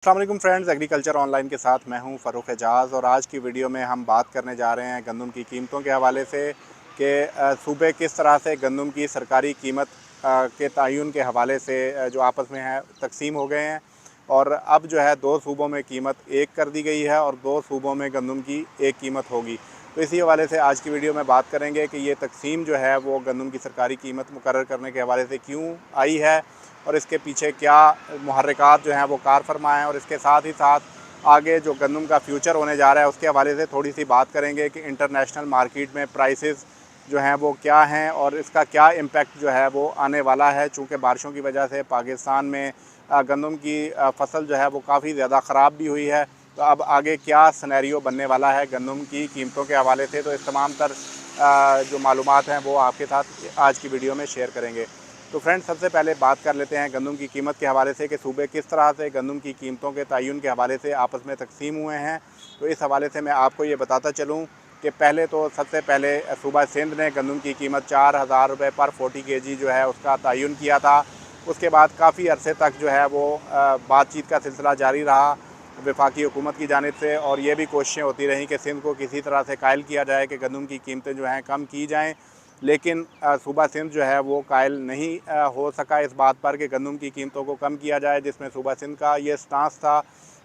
अस्सलाम वालेकुम friends, agriculture online के साथ मैं हूं फ़ारूक एजाज़। और आज की वीडियो में हम बात करने जा रहे हैं गंदम की कीमतों के हवाले से कि सूबे किस तरह से गंदम की सरकारी कीमत के तयन के हवाले से जो आपस में है तकसीम हो गए हैं। और अब जो है दो सूबों में कीमत एक कर दी गई है और दो सूबों में गंदम की एक कीमत होगी। तो इसी हवाले से आज की वीडियो में बात करेंगे कि ये तकसीम जो है वो गंदम की सरकारी कीमत मुकर्रर करने के हवाले से क्यों आई है और इसके पीछे क्या मुहर्रिकात जो हैं वो कार फरमा हैं। और इसके साथ ही साथ आगे जो गंदम का फ्यूचर होने जा रहा है उसके हवाले से थोड़ी सी बात करेंगे कि इंटरनेशनल मार्केट में प्राइसेस जो हैं वो क्या हैं और इसका क्या इम्पेक्ट जो है वो आने वाला है। चूँकि बारिशों की वजह से पाकिस्तान में गंदम की फसल जो है वो काफ़ी ज़्यादा ख़राब भी हुई है। तो अब आगे क्या सिनेरियो बनने वाला है गंदम की कीमतों के हवाले से, तो इस तमाम तर जो मालूमात हैं वो आपके साथ आज की वीडियो में शेयर करेंगे। तो फ्रेंड्स, सबसे पहले बात कर लेते हैं गंदम की कीमत के हवाले से कि सूबे किस तरह से गंदम की कीमतों के तयन के हवाले से आपस में तकसीम हुए हैं। तो इस हवाले से मैं आपको ये बताता चलूँ कि पहले तो सबसे पहले सूबा सिंध ने गंदम की कीमत 4,000 रुपये पर 40 kg जो है उसका तयन किया था। उसके बाद काफ़ी अरसे तक जो है वो बातचीत का सिलसिला जारी रहा वफाकी हुकूमत की जानिब से, और ये भी कोशिशें होती रहीं कि सिंध को किसी तरह से कायल किया जाए कि गंदम की कीमतें जो हैं कम की जाएँ। लेकिन सूबा सिंध जो है वो कायल नहीं हो सका इस बात पर कि गंदम की कीमतों को कम किया जाए, जिसमें सूबा सिंध का ये स्टांस था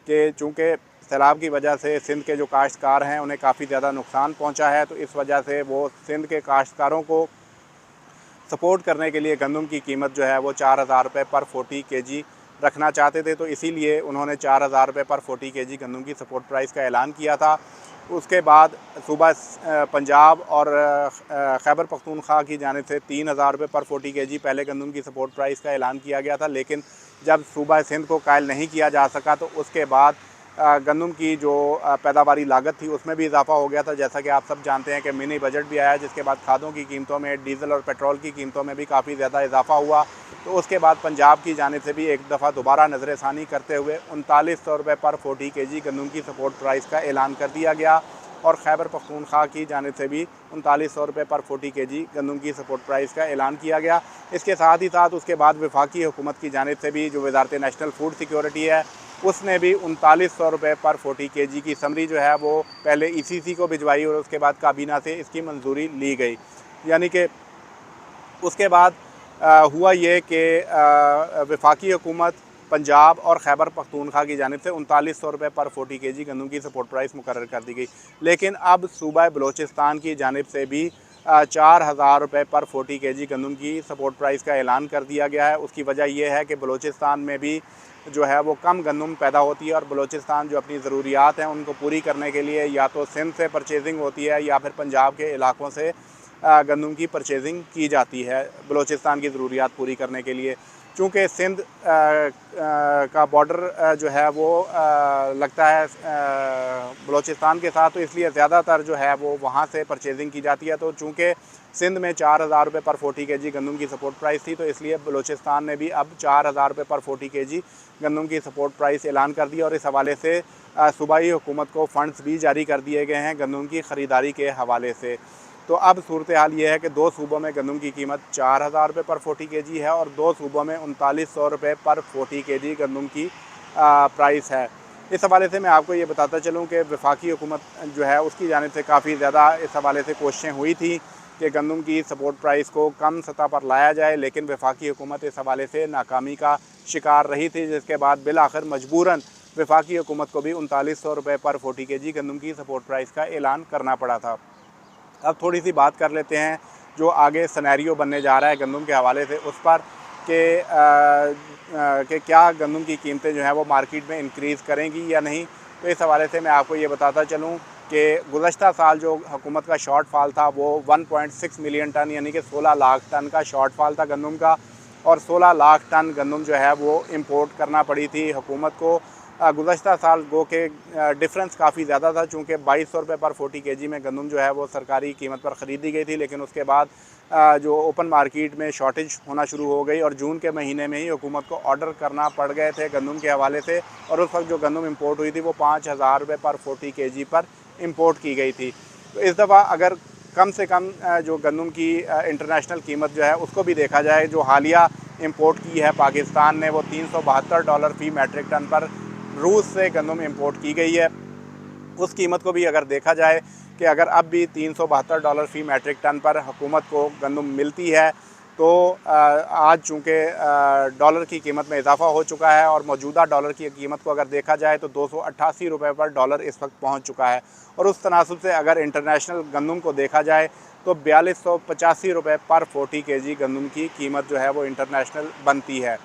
कि चूँकि सैलाब की वजह से सिंध के जो काश्तकार हैं उन्हें काफ़ी ज़्यादा नुकसान पहुँचा है। तो इस वजह से वो सिंध के काश्तकारों को सपोर्ट करने के लिए गंदम की कीमत जो है वो 4,000 रुपये पर 40 kg रखना चाहते थे। तो इसीलिए उन्होंने 4,000 रुपये पर 40 kg गंदम की सपोर्ट प्राइस का ऐलान किया था। उसके बाद सूबा पंजाब और खैबर पख्तूनख्वा की जानिब से 3,000 रुपये पर 40 kg पहले गंदम की सपोर्ट प्राइस का ऐलान किया गया था। लेकिन जब सूबा सिंध को कायल नहीं किया जा सका तो उसके बाद गंदम की जो पैदावारी लागत थी उसमें भी इजाफा हो गया था। जैसा कि आप सब जानते हैं कि मिनी बजट भी आया, जिसके बाद खादों की कीमतों में, डीज़ल और पेट्रोल की कीमतों में भी काफ़ी ज़्यादा इजाफा हुआ। तो उसके बाद पंजाब की जानिब से भी एक दफ़ा दोबारा नज़र षानी करते हुए 3900 रुपये पर 40 kg गंदम की सपोर्ट प्राइस का ऐलान कर दिया गया। और खैबर पख्तूनख्वा की जानिब से भी 3900 रुपये पर 40 kg गंदम की सपोर्ट प्राइस का ऐलान किया गया। इसके साथ ही साथ उसके बाद वफाकी हुकूमत की जानिब से भी जो वज़ारत नेशनल फूड सिक्योरिटी है उसने भी 3900 रुपये पर 40 kg की समरी जो है वो पहले ECC को भिजवाई और उसके बाद काबीना से इसकी मंजूरी ली गई। यानी कि उसके बाद हुआ ये कि वफाकी हुकूमत पंजाब और खैबर पख्तूनख्वा की जानिब से 3900 रुपये पर 40 kg गंदम की सपोर्ट प्राइस मुकर्रर कर दी गई। लेकिन अब सूबा बलोचिस्तान की जानिब से भी 4,000 रुपये पर 40 kg गंदम की सपोर्ट प्राइस का ऐलान कर दिया गया है। उसकी वजह यह है कि बलोचिस्तान में भी जो है वो कम गंदम पैदा होती है और बलोचिस्तान जो अपनी ज़रूरियात हैं उनको पूरी करने के लिए या तो सिंध से परचेजिंग होती है या फिर पंजाब के इलाकों से गंदम की परचेजिंग की जाती है बलोचिस्तान की ज़रूरियात पूरी करने के लिए। चूँकि सिंध का बॉर्डर जो है वो लगता है बलोचिस्तान के साथ, तो इसलिए ज़्यादातर जो है वो वहाँ से परचेजिंग की जाती है। तो चूँकि सिंध में 4,000 रुपये पर 40 kg गंदम की सपोर्ट प्राइस थी, तो इसलिए बलोचिस्तान ने भी अब 4,000 रुपये पर 40 kg गंदम की सपोर्ट प्राइस ऐलान कर दिया। और इस हवाले से सूबाई हुकूमत को फ़ंड्स भी जारी कर दिए गए हैं गंदम की ख़रीदारी के हवाले से। तो अब सूरत हाल ये है कि दो सूबों में गंदम की कीमत 4,000 रुपये पर 40 kg है और दो सूबों में 3900 रुपये पर 40 kg गंदम की प्राइस है। इस हवाले से मैं आपको ये बताता चलूँ कि वफाकी हुकूमत जो है उसकी जानिब से काफ़ी ज़्यादा इस हवाले से कोशिशें हुई थी कि गंदम की सपोर्ट प्राइस को कम सतह पर लाया जाए, लेकिन वफाकी हुकूमत इस हवाले से नाकामी का शिकार रही थी, जिसके बाद बिलाखिर मजबूरन वफाकी हुकूमत को भी 3900 रुपये पर 40 kg गंदम की सपोर्ट प्राइस का ऐलान करना पड़ा था। अब थोड़ी सी बात कर लेते हैं जो आगे सिनेरियो बनने जा रहा है गंदम के हवाले से उस पर कि क्या गंदम की कीमतें जो हैं वो मार्केट में इंक्रीज़ करेंगी या नहीं। तो इस हवाले से मैं आपको ये बताता चलूँ कि गुज़श्ता साल जो हुकूमत का शॉर्ट फॉल था वो 1.6 मिलियन टन यानी कि 16 लाख टन का शॉर्ट फॉल था गंदम का, और 16 लाख टन गंदम जो है वो इम्पोर्ट करना पड़ी थी हुकूमत को। गुज़श्ता साल गो के डिफरेंस काफ़ी ज़्यादा था, चूँकि 2200 रुपये पर 40 kg में गंदम जो है वो सरकारी कीमत पर ख़रीदी गई थी। लेकिन उसके बाद जो ओपन मार्केट में शॉर्टेज होना शुरू हो गई और जून के महीने में ही हुकूमत को ऑर्डर करना पड़ गए थे गंदम के हवाले से, और उस वक्त जो गंदम इम्पोर्ट हुई थी वो 5,000 रुपये पर 40 kg पर इम्पोर्ट की गई थी। तो इस दफ़ा अगर कम से कम जो गंदम की इंटरनेशनल कीमत जो है उसको भी देखा जाए, जो हालिया इंपोर्ट की है पाकिस्तान ने वो $372 फ़ी मैट्रिक टन पर रूस से गंदम इंपोर्ट की गई है, उस कीमत को भी अगर देखा जाए कि अगर अब भी $372 फ़ी मैट्रिक टन पर हुकूमत को गंदम मिलती है, तो आज चूँकि डॉलर की कीमत में इजाफ़ा हो चुका है और मौजूदा डॉलर की कीमत को अगर देखा जाए तो 288 रुपये पर डॉलर इस वक्त पहुंच चुका है। और उस तनासुब से अगर इंटरनेशनल गंदम को देखा जाए तो 4285 रुपये पर 40 केजी गंदम की कीमत जो है वो इंटरनेशनल बनती है।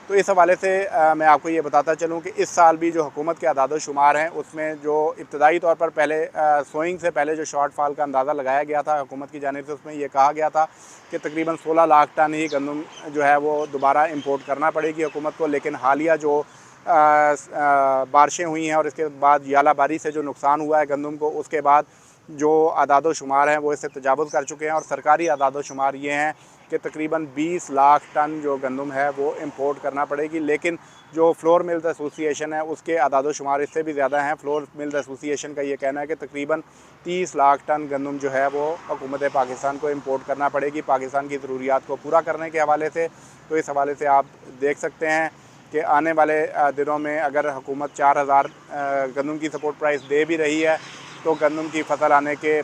तो इस हवाले से मैं आपको ये बताता चलूँ कि इस साल भी जो हुकूमत के अदाद-ओ-शुमार हैं उसमें जो इब्तदाई तौर पर पहले सोइंग से पहले जो शॉर्टफॉल का अंदाज़ा लगाया गया था हुकूमत की जानिब से, उसमें ये कहा गया था कि तकरीबन 16 लाख टन ही गंदम जो है वो दोबारा इंपोर्ट करना पड़ेगी हुकूमत को। लेकिन हालिया जो बारिशें हुई हैं और इसके बाद यालाबारी से जो नुकसान हुआ है गंदम को, उसके बाद जो अदाद-ओ-शुमार हैं वो इससे तजावुज़ कर चुके हैं और सरकारी अदाद-ओ-शुमार ये हैं कि तकरीबन 20 लाख टन जो गंदम है वो इंपोर्ट करना पड़ेगी। लेकिन जो फ्लोर मिल्स एसोसिएशन है उसके अदाद-ओ-शुमार इससे भी ज़्यादा हैं। फ्लोर मिल्स एसोसिएशन का ये कहना है कि तकरीबन 30 लाख टन गंदम जो है वो हुकूमत पाकिस्तान को इंपोर्ट करना पड़ेगी पाकिस्तान की ज़रूरियात को पूरा करने के हवाले से। तो इस हवाले से आप देख सकते हैं कि आने वाले दिनों में अगर हुकूमत 4000 गंदम की सपोर्ट प्राइस दे भी रही है तो गंदम की फसल आने के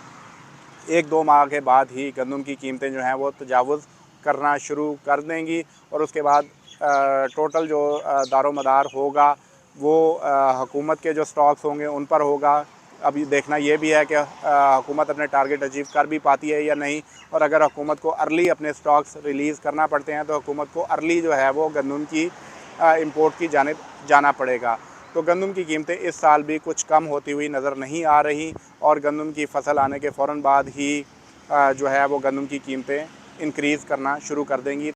1-2 माह के बाद ही गंदम की कीमतें जो हैं वो तजावुज़ करना शुरू कर देंगी और उसके बाद टोटल जो दारोमदार होगा वो हुकूमत के जो स्टॉक्स होंगे उन पर होगा। अभी देखना ये भी है कि हुकूमत अपने टारगेट अचीव कर भी पाती है या नहीं, और अगर हुकूमत को अर्ली अपने स्टॉक्स रिलीज़ करना पड़ते हैं तो हुकूमत को अर्ली जो है वो गंदम की इंपोर्ट की जानिब जाना पड़ेगा। तो गंदम की कीमतें इस साल भी कुछ कम होती हुई नज़र नहीं आ रही और गंदम की फसल आने के फ़ौरन बाद ही जो है वो गंदम की कीमतें इंक्रीज़ करना शुरू कर देंगी।